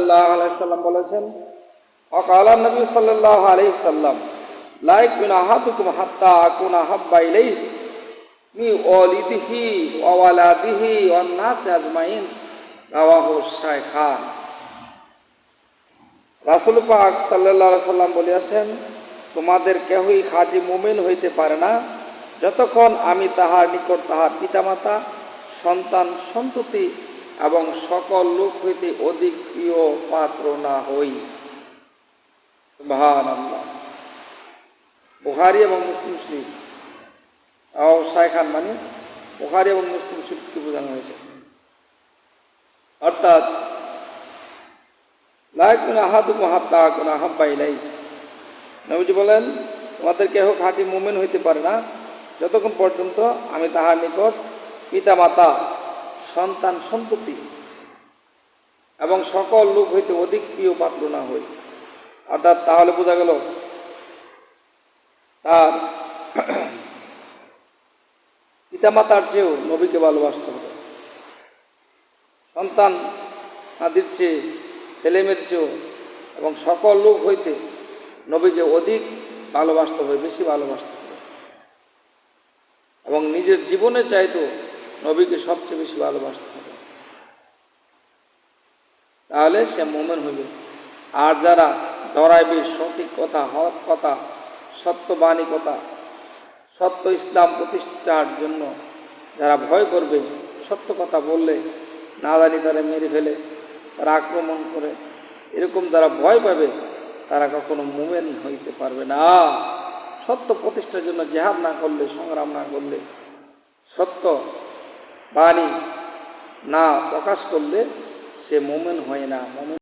সাল্লাল্লাহু আলাইহি সাল্লাম বলেছেন, ওয়াকালা নবী সাল্লাল্লাহু আলাইহি সাল্লাম, লা ইয়াকুনু আহাদুকুম হাত্তা আকুনা হাব্বা ইলাইহি মি ওয়ালিদিহি ওয়া ওয়ালাদিহি ওয়ান নাস আজমাইন, রাওয়াহু শাইখান। রাসূল পাক সাল্লাল্লাহু আলাইহি সাল্লাম বলিয়াছেন, তোমাদের কেহই খাঁটি মুমিন হইতে পারে না যতক্ষণ আমি তাহার নিকট তাহার পিতামাতা, সন্তান সন্ততি এবং সকল লোক হইতে অধিক প্রিয় পাত্র না হই। সুবহানাল্লাহ। বুখারী এবং মুসলিম শরীফ। শাইখান মানে বুখারী এবং মুসলিম শরীফকে বোঝানো হয়েছে। অর্থাৎ লা ইয়াকুনু আহাদুকুম হাত্তা আকুনা হাব্বা ইলাইহি, নবীজি বলেন, তোমাদের কেহ খাঁটি মুমিন হইতে পারে না যতক্ষণ পর্যন্ত আমি তাহার নিকট পিতামাতা, সন্তান সন্ততি এবং সকল লোক হইতে অধিক প্রিয় পাত্র না হই। অর্থাৎ তাহলে বোঝা গেল তার পিতামাতার চেয়েও নবীকে ভালোবাসতে হবে, সন্তান আদির চেয়ে, ছেলেমেয়ের চেয়েও এবং সকল লোক হইতে নবীকে অধিক ভালোবাসতে হবে, বেশি ভালোবাসতে হবে, এবং নিজের জীবনে চাইতো নবীকে সবচেয়ে বেশি ভালোবাসতে হবে। তাহলে সে মুমিন হইবে। আর যারা ডরাইবে সঠিক কথা, হক কথা, সত্যবাণী কথা, সত্য ইসলাম প্রতিষ্ঠার জন্য যারা ভয় করবে, সত্য কথা বললে না জানি তারা মেরে ফেলে, তারা আক্রমণ করে, এরকম যারা ভয় পাবে তারা কখনো মুমিন হইতে পারবে না। সত্য প্রতিষ্ঠার জন্য জিহাদ না করলে, সংগ্রাম না করলে, সত্য বাণী না প্রকাশ করলে সে মুমিন হয় না।